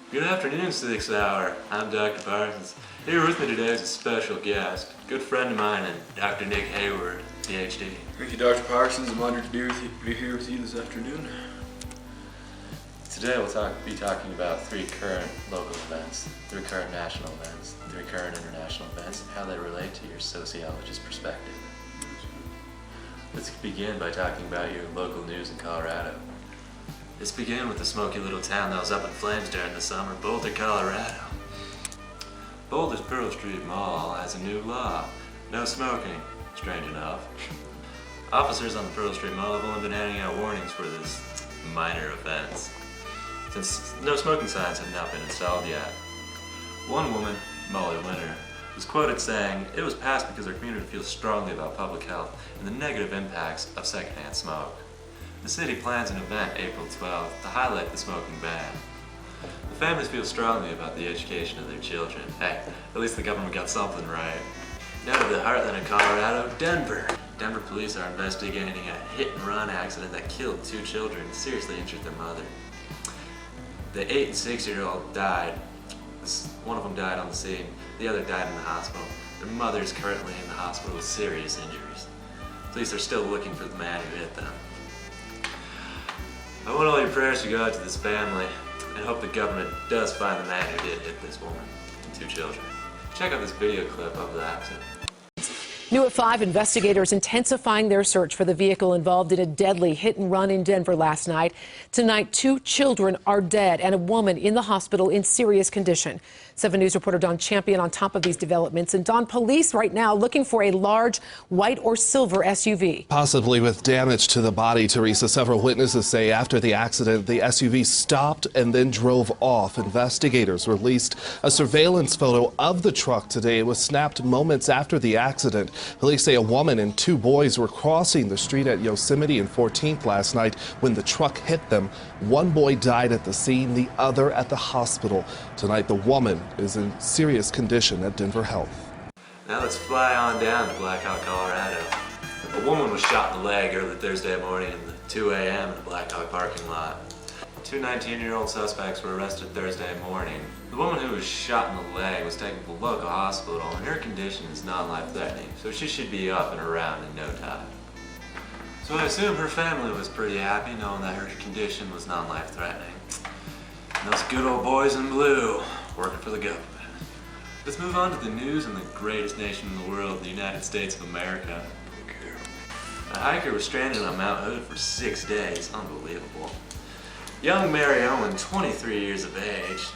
Good afternoon, 6th Hour. I'm Dr. Parsons. Here with me today is a special guest, good friend of mine, and Dr. Nick Hayward, PhD. Thank you, Dr. Parsons. I'm honored to be here with you this afternoon. Today we'll be talking about 3 current local events, 3 current national events, 3 current international events, and how they relate to your sociologist perspective. Let's begin by talking about your local news in Colorado. This began with the smoky little town that was up in flames during the summer, Boulder, Colorado. Boulder's Pearl Street Mall has a new law. No smoking, strange enough. Officers on the Pearl Street Mall have only been handing out warnings for this minor offense, since no smoking signs have not been installed yet. One woman, Molly Winter, was quoted saying, "It was passed because our community feels strongly about public health and the negative impacts of secondhand smoke." The city plans an event April 12th to highlight the smoking ban. The families feel strongly about the education of their children. Hey, at least the government got something right. Now to the heartland of Colorado, Denver. Denver police are investigating a hit-and-run accident that killed 2 children and seriously injured their mother. The 8 and 6-year-old died. One of them died on the scene. The other died in the hospital. Their mother is currently in the hospital with serious injuries. Police are still looking for the man who hit them. I want all your prayers to go out to this family and hope the government does find the man who did hit this woman and 2 children. Check out this video clip of the accident. New at 5, investigators intensifying their search for the vehicle involved in a deadly hit-and-run in Denver last night. Tonight, 2 children are dead and a woman in the hospital in serious condition. 7 News reporter Don Champion on top of these developments. And Don, police right now looking for a large white or silver SUV. Possibly with damage to the body, Teresa. Several witnesses say after the accident, the SUV stopped and then drove off. Investigators released a surveillance photo of the truck today. It was snapped moments after the accident. Police say a woman and 2 boys were crossing the street at Yosemite and 14th last night when the truck hit them. 1 boy died at the scene, the other at the hospital. Tonight, the woman is in serious condition at Denver Health. Now let's fly on down to Blackhawk, Colorado. A woman was shot in the leg early Thursday morning at 2 a.m. in a Blackhawk parking lot. 2 19-year-old suspects were arrested Thursday morning. The woman who was shot in the leg was taken to the local hospital and her condition is non-life-threatening, so she should be up and around in no time. So I assume her family was pretty happy knowing that her condition was non-life-threatening. And those good old boys in blue working for the government. Let's move on to the news in the greatest nation in the world, the United States of America. A hiker was stranded on Mount Hood for 6 days. Unbelievable. Young Mary Owen, 23 years of age,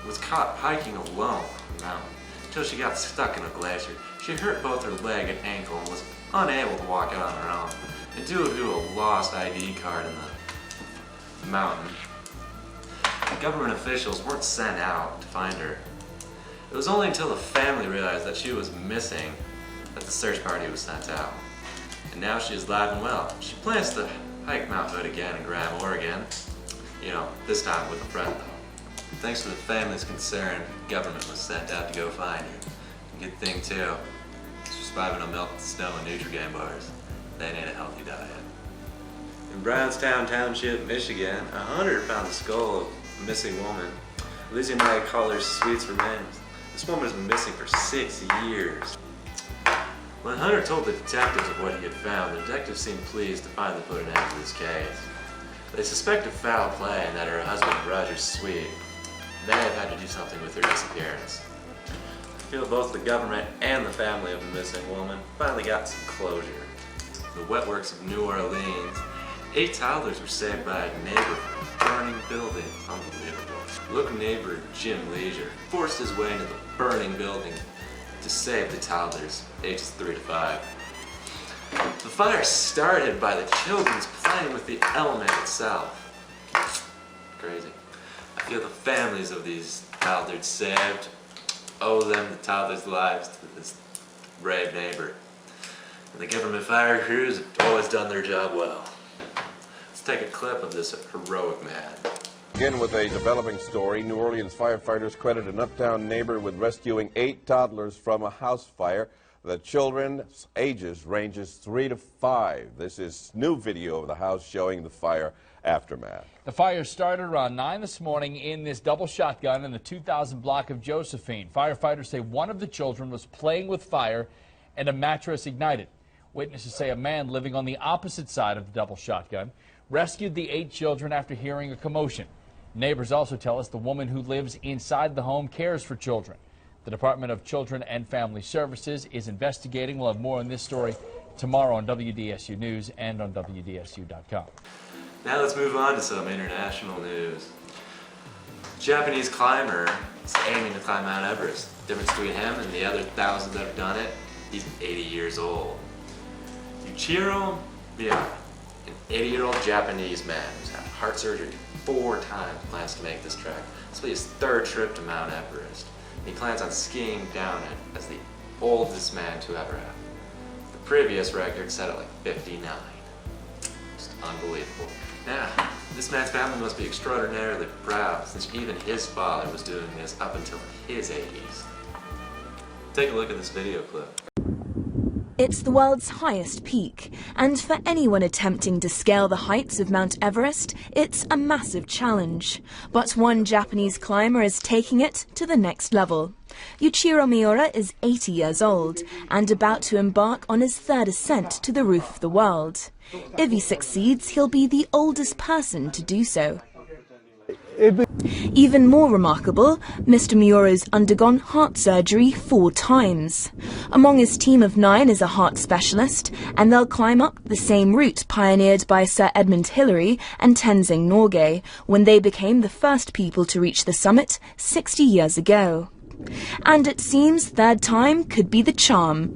was caught hiking alone on the mountain until she got stuck in a glacier. She hurt both her leg and ankle and was unable to walk out on her own. And due to a lost ID card in the mountain, government officials weren't sent out to find her. It was only until the family realized that she was missing that the search party was sent out. And now she is alive and well. She plans to hike Mount Hood again in Graham, Oregon. You know, this time with a friend though. Thanks to the family's concern, government was sent out to go find her. Good thing too, she's surviving on milk, snow, and Nutrigrain bars. They need a healthy diet. In Brownstown Township, Michigan, a hunter found the skull of a missing woman. Louisiana Caller's Sweets remains. This woman has been missing for 6 years. When Hunter told the detectives of what he had found, the detectives seemed pleased to finally put an end to this case. They suspected foul play and that her husband, Roger Sweet, may have had to do something with her disappearance. I feel both the government and the family of the missing woman finally got some closure. The wet works of New Orleans, 8 toddlers were saved by a neighbor from a burning building. Unbelievable. Local neighbor Jim Leisure forced his way into the burning building to save the toddlers, ages 3 to 5. The fire started by the children's playing with the element itself. Crazy. I feel the families of these toddlers saved owe them the toddlers' lives to this brave neighbor. And the government fire crews have always done their job well. Let's take a clip of this heroic man. Again with a developing story, New Orleans firefighters credit an uptown neighbor with rescuing 8 toddlers from a house fire. The children's ages ranges 3 to 5. This is new video of the house showing the fire aftermath. The fire started around 9 this morning in this double shotgun in the 2000 block of Josephine. Firefighters say one of the children was playing with fire and a mattress ignited. Witnesses say a man living on the opposite side of the double shotgun rescued the 8 children after hearing a commotion. Neighbors also tell us the woman who lives inside the home cares for children. The Department of Children and Family Services is investigating. We'll have more on this story tomorrow on WDSU News and on WDSU.com. Now let's move on to some international news. Japanese climber is aiming to climb Mount Everest. The difference between him and the other thousands that have done it, he's 80 years old. Yuichiro Miura, an 80-year-old Japanese man who's had heart surgery 4 times, plans to make this trek. This will be his 3rd trip to Mount Everest. He plans on skiing down it as the oldest man to ever have. The previous record set at like 59. Just unbelievable. Now, this man's family must be extraordinarily proud since even his father was doing this up until his 80s. Take a look at this video clip. It's the world's highest peak, and for anyone attempting to scale the heights of Mount Everest, it's a massive challenge. But one Japanese climber is taking it to the next level. Yuichiro Miura is 80 years old and about to embark on his 3rd ascent to the roof of the world. If he succeeds, he'll be the oldest person to do so. Even more remarkable, Mr. Miura's undergone heart surgery 4 times. Among his team of 9 is a heart specialist, and they'll climb up the same route pioneered by Sir Edmund Hillary and Tenzing Norgay when they became the first people to reach the summit 60 years ago. And it seems 3rd time could be the charm.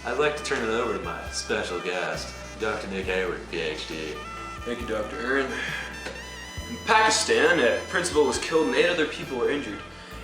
I'd like to turn it over to my special guest, Dr. Nick Hayward, PhD. Thank you, Dr. Aaron. In Pakistan, a principal was killed and 8 other people were injured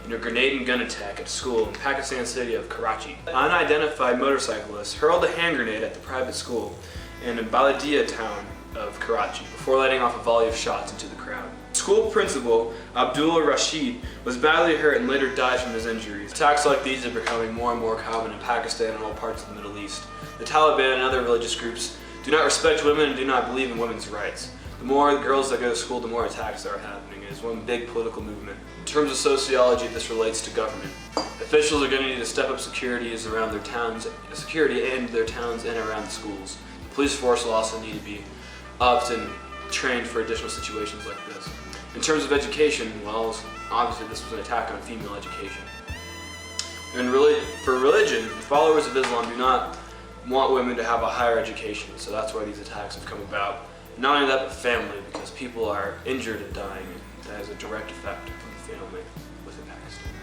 in a grenade and gun attack at a school in Pakistan city of Karachi. Unidentified motorcyclists hurled a hand grenade at the private school in the Baladia town of Karachi before letting off a volley of shots into the crowd. School principal Abdullah Rashid was badly hurt and later died from his injuries. Attacks like these are becoming more and more common in Pakistan and all parts of the Middle East. The Taliban and other religious groups do not respect women and do not believe in women's rights. The more girls that go to school, the more attacks are happening. It is one big political movement. In terms of sociology, this relates to government. Officials are going to need to step up security around their towns, security in their towns and around the schools. The police force will also need to be upped and trained for additional situations like this. In terms of education, well, obviously this was an attack on female education. And for religion, followers of Islam do not want women to have a higher education, so that's why these attacks have come about. Not only that, but family, because people are injured and dying, and that has a direct effect on the family within Pakistan.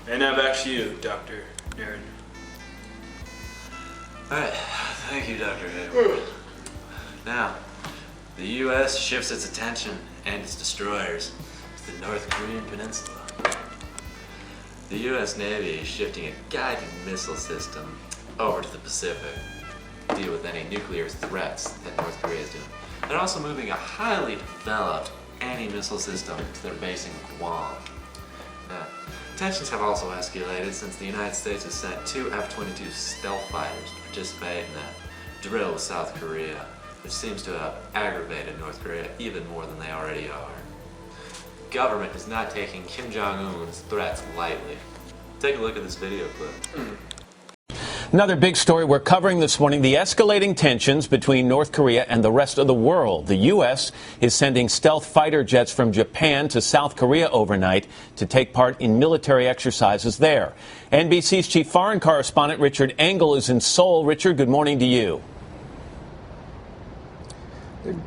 And now back to you, Dr. Aaron. Alright, thank you, Dr. Hayward. Now, the U.S. shifts its attention and its destroyers to the North Korean peninsula. The U.S. Navy is shifting a guided missile system over to the Pacific to deal with any nuclear threats that North Korea is doing. They're also moving a highly developed anti-missile system to their base in Guam. Now, tensions have also escalated since the United States has sent 2 F-22 stealth fighters to participate in that drill with South Korea, which seems to have aggravated North Korea even more than they already are. The government is not taking Kim Jong-un's threats lightly. Take a look at this video clip. Another big story we're covering this morning, the escalating tensions between North Korea and the rest of the world. The U.S. is sending stealth fighter jets from Japan to South Korea overnight to take part in military exercises there. NBC's chief foreign correspondent Richard Engel is in Seoul. Richard, good morning to you.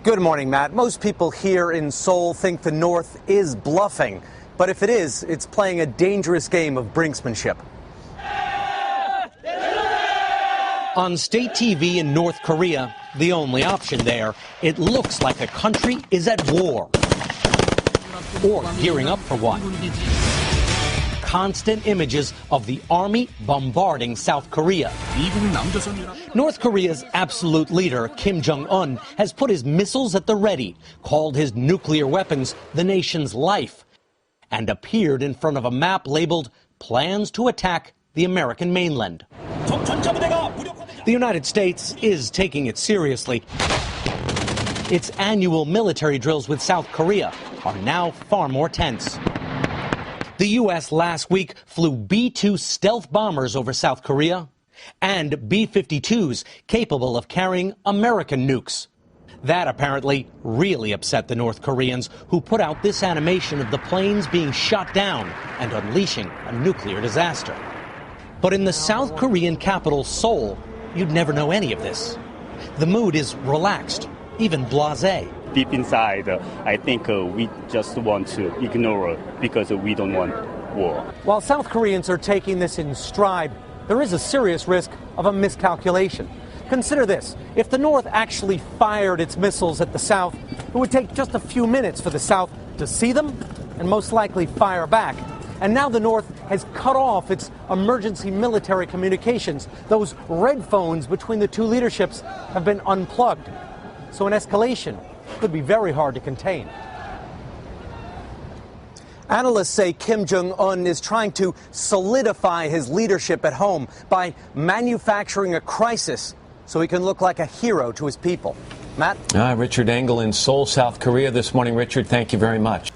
Good morning, Matt. Most people here in Seoul think the North is bluffing. But if it is, it's playing a dangerous game of brinksmanship. On state TV in North Korea, the only option there, it looks like a country is at war or gearing up for one. Constant images of the army bombarding South Korea. North Korea's absolute leader, Kim Jong-un, has put his missiles at the ready, called his nuclear weapons the nation's life, and appeared in front of a map labeled Plans to Attack the American Mainland. The United States is taking it seriously. its annual military drills with South Korea are now far more tense. The U.S. last week flew B-2 stealth bombers over South Korea and B-52s capable of carrying American nukes. That apparently really upset the North Koreans, who put out this animation of the planes being shot down and unleashing a nuclear disaster. But in the South Korean capital, Seoul, you'd never know any of this. The mood is relaxed, even blasé. Deep inside, I think we just want to ignore it because we don't want war. While South Koreans are taking this in stride, there is a serious risk of a miscalculation. Consider this. If the North actually fired its missiles at the South, it would take just a few minutes for the South to see them and most likely fire back. And now the North has cut off its emergency military communications. Those red phones between the two leaderships have been unplugged. So an escalation could be very hard to contain. Analysts say Kim Jong-un is trying to solidify his leadership at home by manufacturing a crisis so he can look like a hero to his people. Matt? Richard Engel in Seoul, South Korea this morning. Richard, thank you very much.